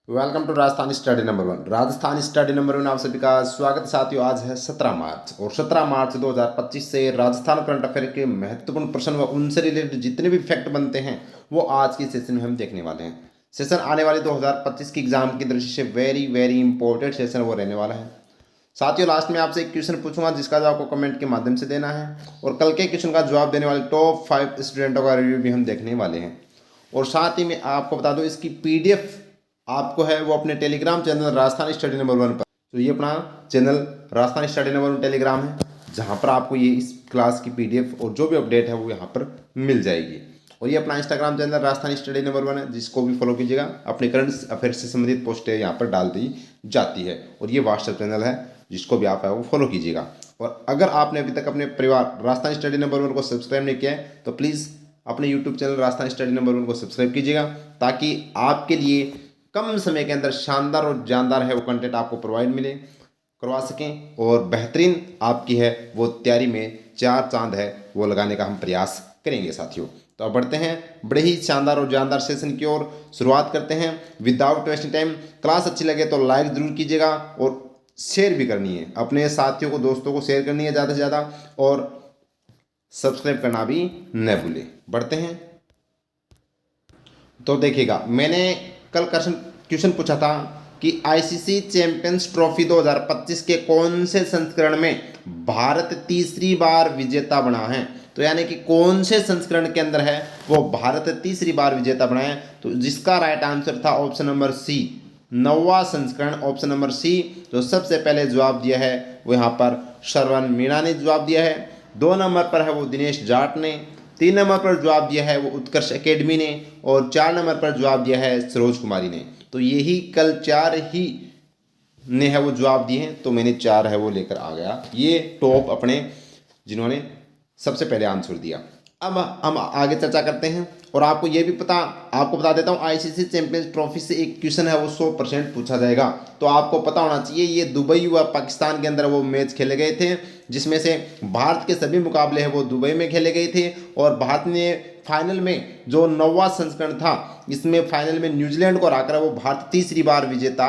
Welcome to Rajasthani study number one. Rajasthani study number one आप सभी का स्वागत साथियों। आज है 17 मार्च और 17 मार्च 2025 से राजस्थान करंट अफेयर के महत्वपूर्ण प्रश्न व उनसे रिलेटेड जितने भी फैक्ट बनते हैं वो आज की सेशन में हम देखने वाले हैं। सेशन आने वाले 2025 की एग्जाम की दृष्टि से वेरी वेरी इंपॉर्टेंट सेशन वो रहने वाला है। साथियों लास्ट में आपसे एक क्वेश्चन पूछूंगा जिसका जवाब आपको कमेंट के माध्यम से देना है और कल के क्वेश्चन का जवाब देने वाले टॉप 5 स्टूडेंटों का रिव्यू भी हम देखने वाले हैं। और साथ ही में आपको बता दूं इसकी पीडीएफ आपको है वो अपने Telegram channel Rajasthani study number one पर। तो ये अपना channel Rajasthani study number one Telegram है जहाँ पर आपको ये इस क्लास की पीडीएफ और जो भी अपडेट है वो यहाँ पर मिल जाएगी। और ये अपना Instagram channel Rajasthani study number one है जिसको भी फॉलो कीजिएगा। अपने करंट अफेयर से संबंधित पोस्टें यहाँ पर डाल दी जाती है। और ये व्हाट्सएप चैनल है जिसको भी आप है वो फॉलो कीजिएगा। और अगर आपने अभी तक अपने परिवार राजस्थानी स्टडी नंबर वन को सब्सक्राइब नहीं किया है तो प्लीज़ अपने YouTube channel Rajasthani study number one को सब्सक्राइब कीजिएगा ताकि आपके लिए कम समय के अंदर शानदार और जानदार है वो कंटेंट आपको प्रोवाइड मिले करवा सकें और बेहतरीन आपकी है वो तैयारी में चार चांद है वो लगाने का हम प्रयास करेंगे साथियों। तो अब बढ़ते हैं बड़े ही शानदार और जानदार सेशन की ओर। शुरुआत करते हैं विदाउट वेस्टिंग टाइम। क्लास अच्छी लगे तो लाइक ज़रूर कीजिएगा और शेयर भी करनी है, अपने साथियों को दोस्तों को शेयर करनी है ज़्यादा से ज़्यादा और सब्सक्राइब करना भी न भूलें। बढ़ते हैं तो देखिएगा मैंने कल क्वेश्चन पूछा था कि आईसीसी चैंपियंस ट्रॉफी 2025 के कौन से संस्करण में भारत तीसरी बार विजेता बना है। तो यानी कि कौन से संस्करण के अंदर है वो भारत तीसरी बार विजेता बना है। तो जिसका राइट आंसर था ऑप्शन नंबर सी, 9वां संस्करण, ऑप्शन नंबर सी। तो सबसे पहले जवाब दिया है वो यहाँ पर श्रवण मीणा ने जवाब दिया है। 2 नंबर पर है वो दिनेश जाट ने। 3 नंबर पर जवाब दिया है वो उत्कर्ष एकेडमी ने और 4 नंबर पर जवाब दिया है सरोज कुमारी ने। तो यही कल 4 ही ने है वो जवाब दिए हैं तो मैंने 4 है वो लेकर आ गया। ये टॉप अपने जिन्होंने सबसे पहले आंसर दिया। अब हम आगे चर्चा करते हैं और आपको ये भी आपको बता देता हूँ आईसीसी चैंपियंस ट्रॉफी से एक क्वेश्चन है वो 100% पूछा जाएगा। तो आपको पता होना चाहिए ये दुबई व पाकिस्तान के अंदर वो मैच खेले गए थे जिसमें से भारत के सभी मुकाबले हैं वो दुबई में खेले गए थे और भारत ने फाइनल में जो 9वां संस्करण था इसमें फाइनल में न्यूजीलैंड को हराकर वो भारत तीसरी बार विजेता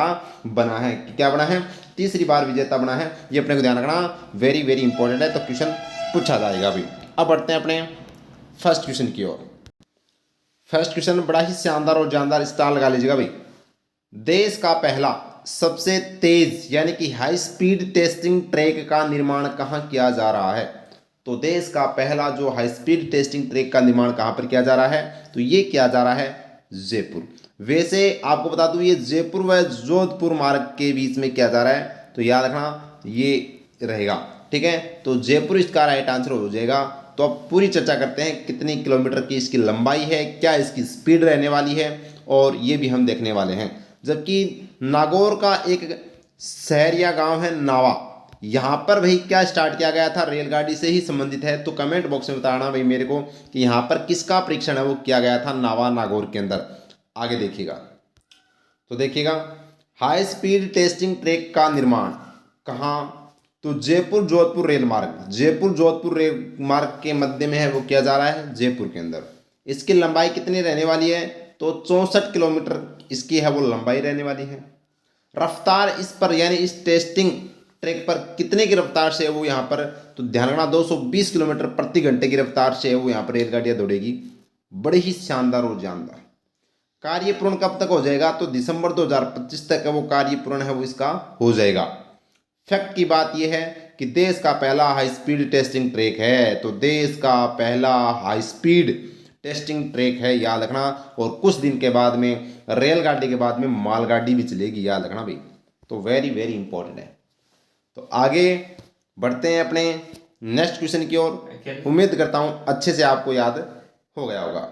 बना है। क्या बना है? तीसरी बार विजेता बना है। ये अपने को ध्यान रखना, वेरी वेरी इंपॉर्टेंट है। तो क्वेश्चन पूछा जाएगा अभी। अब बढ़ते हैं अपने फर्स्ट क्वेश्चन की ओर। फर्स्ट क्वेश्चन बड़ा ही शानदार और जानदार स्टार लगा लीजिएगा भाई। देश का पहला सबसे तेज यानी कि हाई स्पीड टेस्टिंग ट्रैक का निर्माण कहाँ किया जा रहा है। तो देश का पहला जो हाई स्पीड टेस्टिंग ट्रैक का निर्माण कहाँ पर किया जा रहा है तो ये किया जा रहा है जयपुर। वैसे आपको बता दूं ये जयपुर व जोधपुर मार्ग के बीच में किया जा रहा है तो याद रखना ये रहेगा, ठीक है। तो जयपुर इसका राइट आंसर हो जाएगा। तो अब पूरी चर्चा करते हैं कितनी किलोमीटर की इसकी लंबाई है, क्या इसकी स्पीड रहने वाली है और ये भी हम देखने वाले हैं। जबकि नागौर का एक शहर या गांव है नावा, यहाँ पर भाई क्या स्टार्ट किया गया था रेलगाड़ी से ही संबंधित है। तो कमेंट बॉक्स में बताना भाई मेरे को कि यहाँ पर किसका परीक्षण है वो किया गया था नावा नागौर के अंदर। आगे देखिएगा तो देखिएगा हाई स्पीड टेस्टिंग ट्रैक का निर्माण कहाँ तो जयपुर जोधपुर रेल मार्ग, जयपुर जोधपुर रेल मार्ग के मध्य में है वो किया जा रहा है जयपुर के अंदर। इसकी लंबाई कितनी रहने वाली है तो 64 किलोमीटर इसकी है वो लंबाई रहने वाली है। रफ्तार इस पर यानी इस टेस्टिंग ट्रैक पर कितने की रफ्तार से है वो यहाँ पर तो ध्यान रखना 220 किलोमीटर प्रति घंटे की रफ्तार से है वो यहाँ पर रेलगाड़ियाँ दौड़ेगी। बड़े ही शानदार और जानदार। कार्य पूर्ण कब तक हो जाएगा तो दिसंबर 2025 तक है वो कार्य पूर्ण है वो इसका हो जाएगा। फैक्ट की बात यह है कि देश का पहला हाई स्पीड टेस्टिंग ट्रैक है। तो देश का पहला हाई स्पीड टेस्टिंग ट्रैक है, याद रखना। और कुछ दिन के बाद में रेलगाड़ी के बाद में मालगाड़ी भी चलेगी, याद रखना भाई। तो वेरी वेरी इंपॉर्टेंट है। तो आगे बढ़ते हैं अपने नेक्स्ट क्वेश्चन की ओर। उम्मीद करता हूं अच्छे से आपको याद हो गया होगा।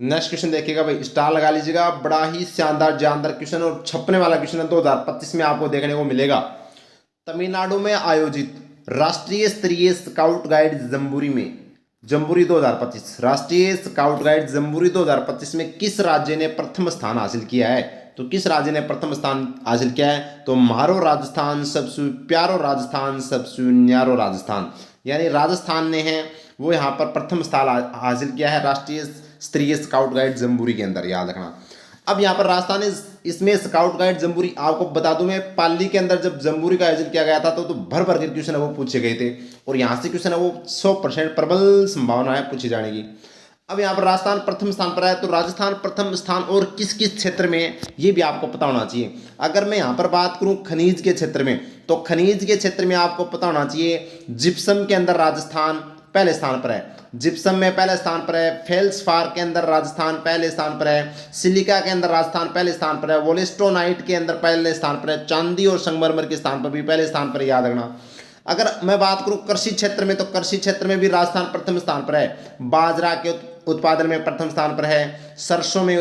नेक्स्ट क्वेश्चन देखिएगा भाई, स्टार लगा लीजिएगा। बड़ा ही शानदार जानदार क्वेश्चन और छपने वाला क्वेश्चन 2025 में आपको देखने को मिलेगा। तमिलनाडु में आयोजित राष्ट्रीय स्तरीय स्काउट गाइड जम्बूरी 2025 राष्ट्रीय स्काउट गाइड जम्बूरी 2025 में किस राज्य ने प्रथम स्थान हासिल किया है। तो किस राज्य ने प्रथम स्थान हासिल किया है तो म्हारो राजस्थान, सबसे प्यारो राजस्थान, सबसे न्यारो राजस्थान। यानी राजस्थान ने है वो यहाँ पर प्रथम स्थान हासिल किया है राष्ट्रीय स्तरीय स्काउट गाइड जम्बूरी के अंदर, याद रखना। अब यहाँ पर राजस्थान इसमें स्काउट गाइड जम्बूरी, आपको बता दूं मैं पाली के अंदर जब जम्बूरी का आयोजन किया गया था तो भर भर के क्वेश्चन है वो पूछे गए थे, और यहाँ से क्वेश्चन है वो 100% प्रबल संभावना है पूछी जाने की। अब यहाँ पर राजस्थान प्रथम स्थान पर है, तो राजस्थान प्रथम स्थान और किस किस क्षेत्र में है ये भी आपको पता होना चाहिए। अगर मैं यहाँ पर बात करूँ खनिज के क्षेत्र में, तो खनिज के क्षेत्र में आपको पता होना चाहिए जिप्सम के अंदर राजस्थान पहले स्थान पर है, जिप्सम में पहले स्थान पर है। फेल्सफार के अंदर राजस्थान पहले स्थान पर है। सिलिका के अंदर राजस्थान पहले स्थान पर है। वोलिस्टोनाइट के अंदर पहले स्थान पर है। चांदी और संगमरमर के स्थान पर भी पहले स्थान पर, याद रखना। अगर मैं बात करूं कृषि क्षेत्र में, तो कृषि क्षेत्र में भी राजस्थान प्रथम स्थान पर है। बाजरा के उत्पादन में प्रथम स्थान पर है। सरसों में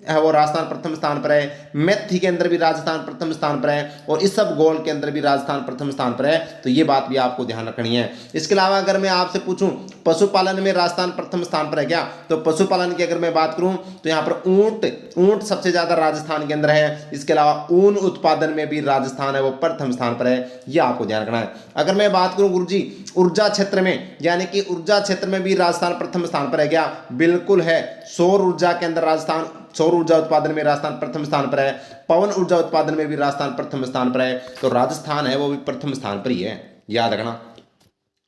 है वो राजस्थान प्रथम स्थान पर है। मेथी के अंदर भी राजस्थान प्रथम स्थान पर है, और इसबगोल के अंदर भी राजस्थान प्रथम स्थान पर है। तो ये बात भी आपको ध्यान रखनी है। इसके अलावा अगर मैं आपसे पूछूं पशुपालन में राजस्थान प्रथम स्थान पर है क्या, तो पशुपालन की अगर मैं बात करूं तो यहाँ पर ऊंट सबसे ज्यादा राजस्थान के अंदर है। इसके अलावा ऊन उत्पादन में भी राजस्थान है वो प्रथम स्थान पर है, ये आपको ध्यान रखना है। अगर मैं बात करूं गुरुजी ऊर्जा क्षेत्र में, यानी कि ऊर्जा क्षेत्र में भी राजस्थान प्रथम स्थान पर है क्या, बिल्कुल है। सौर ऊर्जा के अंदर राजस्थान, सौर ऊर्जा उत्पादन में राजस्थान प्रथम स्थान पर है। पवन ऊर्जा उत्पादन में भी राजस्थान प्रथम स्थान पर है। तो राजस्थान है वो भी प्रथम स्थान पर ही है, याद रखना।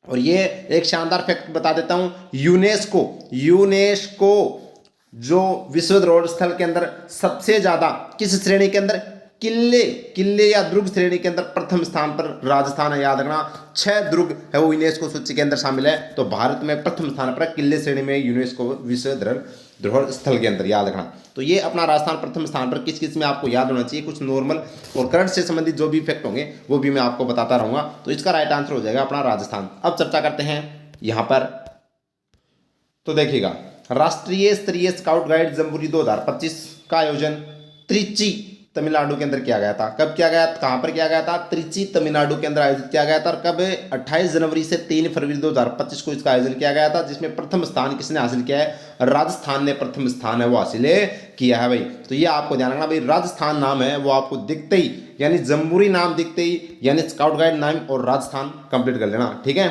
और ये एक शानदार फैक्ट बता देता हूं, यूनेस्को जो विश्व धरोहर स्थल के अंदर सबसे ज्यादा किस श्रेणी के अंदर, किले या दुर्ग श्रेणी के अंदर प्रथम स्थान पर राजस्थान है, याद रखना। 6 दुर्ग है वो यूनेस्को सूची के अंदर शामिल है, तो भारत में प्रथम स्थान पर किले श्रेणी में यूनेस्को विश्व धरोहर स्थल के अंदर, याद रखना। तो ये अपना राजस्थान प्रथम स्थान पर किस किस में आपको याद होना चाहिए। कुछ नॉर्मल और करंट से संबंधित जो भी फैक्ट होंगे वो भी मैं आपको बताता रहूंगा। तो इसका राइट आंसर हो जाएगा अपना राजस्थान। अब चर्चा करते हैं यहां पर, तो देखिएगा राष्ट्रीय स्तरीय स्काउट गाइड जम्बूरी 2025 का आयोजन त्रिची तमिलनाडु के अंदर किया गया था। कब किया गया, कहां पर किया गया था, त्रिची तमिलनाडु के अंदर आयोजित किया गया था। और कब, 28 जनवरी से 3 फरवरी 2025 को इसका आयोजन किया गया था, जिसमें प्रथम स्थान किसने हासिल किया है, राजस्थान ने प्रथम स्थान है वो हासिल किया है भाई। तो ये आपको ध्यान रखना भाई, राजस्थान नाम है वो आपको दिखते ही, यानी जम्बूरी नाम दिखते ही, यानी स्काउट गाइड नाम और राजस्थान कंप्लीट कर लेना, ठीक है।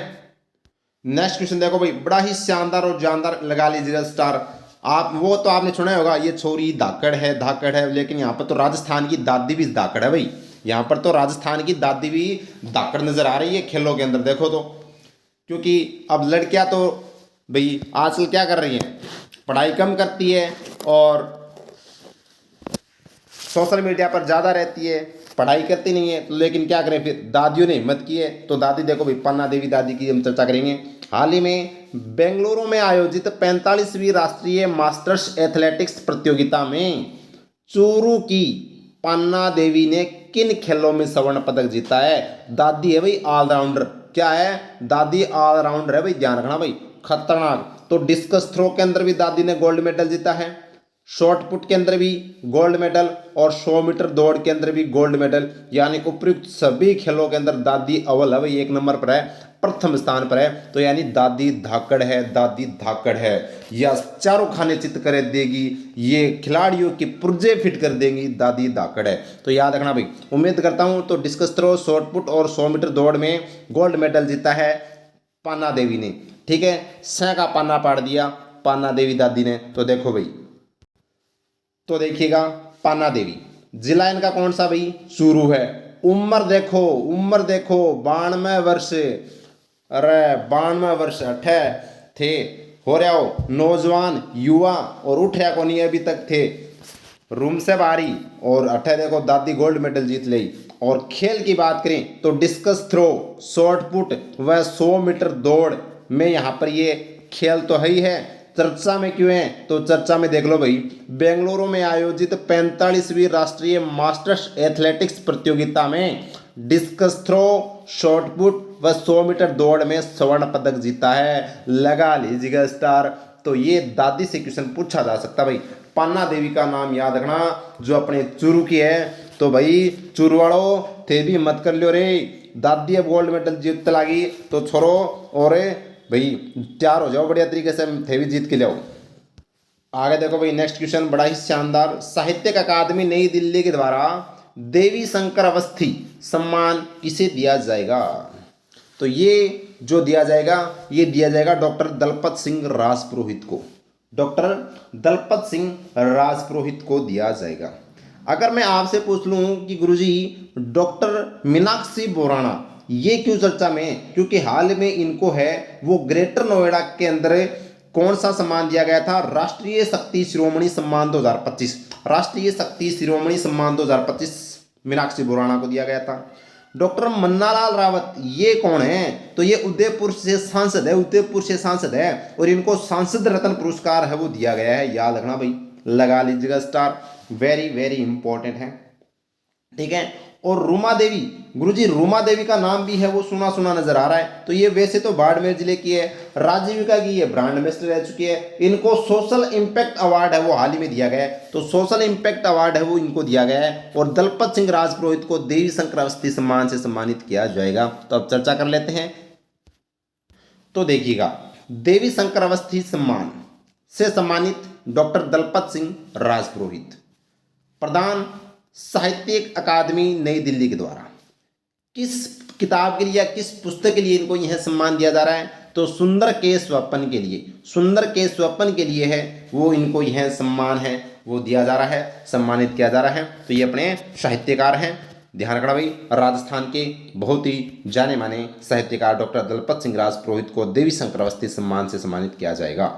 नेक्स्ट क्वेश्चन देखो भाई, बड़ा ही शानदार और जानदार, लगा लीजिएगा स्टार। आप वो तो आपने सुना होगा, ये छोरी धाकड़ है, लेकिन यहाँ पर तो राजस्थान की दादी भी धाकड़ है भाई। यहाँ पर तो राजस्थान की दादी भी धाकड़ नजर आ रही है खेलों के अंदर, देखो तो। क्योंकि अब लड़कियां तो भाई आजकल क्या कर रही हैं, पढ़ाई कम करती है और सोशल मीडिया पर ज़्यादा रहती है, पढ़ाई करती नहीं है। लेकिन क्या करें फिर, दादियों ने हिम्मत की है। तो दादी देखो भाई, पन्ना देवी दादी की हम चर्चा करेंगे। हाल ही में बेंगलुरु में आयोजित 45वीं राष्ट्रीय मास्टर्स एथलेटिक्स प्रतियोगिता में चूरू की पन्ना देवी ने किन खेलों में स्वर्ण पदक जीता है। दादी है भाई ऑलराउंडर, क्या है, दादी ऑलराउंडर है भाई, ध्यान रखना भाई, खतरनाक। तो डिस्कस थ्रो के अंदर भी दादी ने गोल्ड मेडल जीता है, शॉर्ट पुट के अंदर भी गोल्ड मेडल, और 100 मीटर दौड़ के अंदर भी गोल्ड मेडल, यानी उपयुक्त सभी खेलों के अंदर दादी अव्वल है भाई, 1 नंबर पर है, प्रथम स्थान पर है। तो यानी दादी धाकड़ है, दादी धाकड़ है, या चारों खाने चित कर देगी, ये खिलाड़ियों की पुर्जे फिट कर देंगी, दादी धाकड़ है। तो याद रखना भाई, उम्मीद करता हूं तो डिस्कस थ्रो, शॉर्ट पुट और 100 मीटर दौड़ में गोल्ड मेडल जीता है पन्ना देवी ने, ठीक है। 6 का पन्ना पाड़ दिया पन्ना देवी दादी ने। तो देखो भाई, तो देखिएगा पन्ना देवी, जिला इनका कौन सा भाई, चूरू है। उम्र देखो 92 वर्ष, अरे 92 वर्ष अठे थे, हो रहा हो नौजवान युवा, और उठ रहा को नहीं अभी तक थे, रूम से बारी, और अठे देखो दादी गोल्ड मेडल जीत ली। और खेल की बात करें तो डिस्कस थ्रो, शॉर्ट पुट व 100 मीटर दौड़ में यहाँ पर ये खेल तो है ही है। चर्चा में क्यों है, तो चर्चा में देख लो भाई, बेंगलुरु में आयोजित 45वीं राष्ट्रीय मास्टर्स एथलेटिक्स प्रतियोगिता में डिस्कस थ्रो, शॉर्ट पुट व 100 मीटर दौड़ में स्वर्ण पदक जीता है, लगा लीजिएगा स्टार। तो ये दादी से क्वेश्चन पूछा जा सकता भाई। पन्ना देवी का नाम याद रखना, जो अपने चूरू की है। तो भाई चूरू वालों थे भी मत कर लियो रे, दादी अब गोल्ड मेडल जीतने लगी, तो छोरो और भाई तैयार हो जाओ, बढ़िया तरीके से थे भी जीत के लाओ। आगे देखो भाई, नेक्स्ट क्वेश्चन बड़ा ही शानदार, साहित्यिक अकादमी नई दिल्ली के द्वारा देवी शंकर अवस्थी सम्मान किसे दिया जाएगा। तो ये जो दिया जाएगा, ये दिया जाएगा डॉक्टर दलपत सिंह राजपुरोहित को। डॉक्टर दलपत सिंह राजपुरोहित को दिया जाएगा। अगर मैं आपसे पूछ लूं कि गुरुजी डॉक्टर मीनाक्षी बोराना ये क्यों चर्चा में है, क्योंकि हाल में इनको है वो ग्रेटर नोएडा के अंदर कौन सा सम्मान दिया गया था, राष्ट्रीय शक्ति शिरोमणि सम्मान 2025, राष्ट्रीय शक्ति शिरोमणि सम्मान 2025 मीनाक्षी बोराना को दिया गया था। डॉक्टर मन्नालाल रावत ये कौन है, तो ये उदयपुर से सांसद है, उदयपुर से सांसद है और इनको सांसद रत्न पुरस्कार है वो दिया गया है, याद रखना भाई, लगा लीजिएगा स्टार, वेरी वेरी इंपॉर्टेंट है, ठीक है। और रूमा देवी, गुरुजी रूमा देवी का नाम भी है वो सुना सुना नजर आ रहा है, तो ये वैसे तो बाड़मेर जिले की है, राजीविका की ये ब्रांड एम्बेसडर रह चुकी है, इनको सोशल इम्पैक्ट अवार्ड है वो हाल ही में दिया गया है, तो सोशल इम्पैक्ट अवार्ड है वो इनको दिया गया है। और दलपत सिंह राजपुरोहित को देवी शंकर अवस्थी सम्मान से सम्मानित किया जाएगा। तो अब चर्चा कर लेते हैं। तो देखिएगा, देवी शंकर अवस्थी सम्मान से सम्मानित डॉक्टर दलपत सिंह राजपुरोहित, प्रदान साहित्यिक अकादमी नई दिल्ली के द्वारा, किस किताब के लिए या किस पुस्तक के लिए इनको यह सम्मान दिया जा रहा है, तो सुंदर के स्वप्न के लिए, सुंदर के स्वप्न के लिए है वो इनको यह सम्मान है वो दिया जा रहा है, सम्मानित किया जा रहा है। तो ये अपने साहित्यकार हैं, ध्यान रखना भाई, राजस्थान के बहुत ही जाने माने साहित्यकार डॉक्टर दलपत सिंह राजपुरोहित को देवी शंकर अवस्थी सम्मान से सम्मानित किया जाएगा।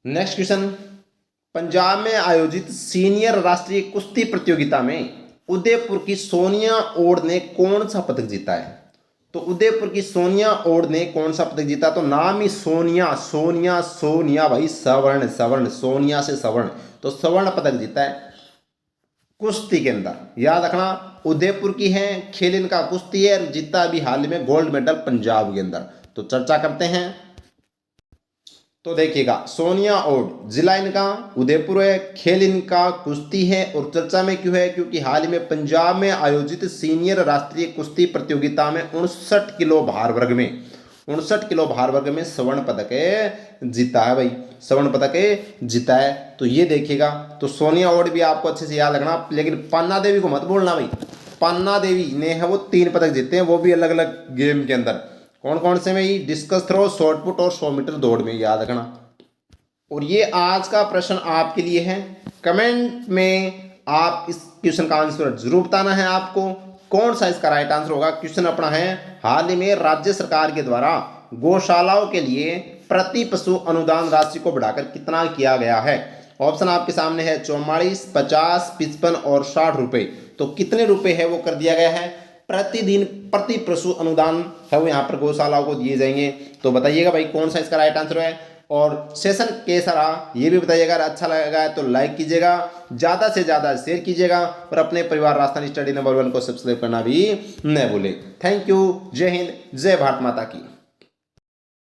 नेक्स्ट क्वेश्चन, पंजाब में आयोजित सीनियर राष्ट्रीय कुश्ती प्रतियोगिता में उदयपुर की सोनिया ओड ने कौन सा पदक जीता है, तो उदयपुर की सोनिया ओड ने कौन सा पदक जीता, तो नाम ही सोनिया, सोनिया सोनिया भाई, सवर्ण सवर्ण, सोनिया से सवर्ण, तो स्वर्ण पदक जीता है कुश्ती के अंदर, याद रखना, उदयपुर की है, खेल इनका कुश्ती है, जीता अभी हाल में गोल्ड मेडल पंजाब के अंदर। तो चर्चा करते हैं। तो देखिएगा, सोनिया ओड जिला इनका उदयपुर है, खेल इनका कुश्ती है, और चर्चा में क्यों है, क्योंकि हाल ही में पंजाब में आयोजित सीनियर राष्ट्रीय कुश्ती प्रतियोगिता में 59 किलो भार वर्ग में, 59 किलो भार वर्ग में स्वर्ण पदक जीता है भाई, स्वर्ण पदक जीता है। तो ये देखिएगा, तो सोनिया ओड भी आपको अच्छे से याद रखना, लेकिन पन्ना देवी को मत बोलना भाई, पन्ना देवी ने है वो 3 पदक जीते हैं, वो भी अलग अलग गेम के अंदर, कौन कौन से में, डिस्कस थ्रो, शॉर्टपुट और 100 मीटर दौड़ में, याद रखना। और ये आज का प्रश्न आपके लिए है, कमेंट में आप इस क्वेश्चन का आंसर जरूर बताना है आपको, कौन सा इसका राइट आंसर होगा। क्वेश्चन अपना है, हाल ही में राज्य सरकार के द्वारा गौशालाओं के लिए प्रति पशु अनुदान राशि को बढ़ाकर कितना किया गया है। ऑप्शन आपके सामने है 44, 50, 55 और 60 रुपए। तो कितने रुपए है वो कर दिया गया है, प्रतिदिन प्रति पशु अनुदान है वो यहाँ पर गौशालाओं को दिए जाएंगे। तो बताइएगा भाई कौन सा इसका राइट आंसर है, और सेशन कैसा रहा ये भी बताइएगा। अगर अच्छा लगा तो लाइक कीजिएगा, ज़्यादा से ज़्यादा शेयर कीजिएगा, और अपने परिवार राजस्थान स्टडी नंबर 1 को सब्सक्राइब करना भी न भूलें। थैंक यू, जय हिंद, जय भारत माता की।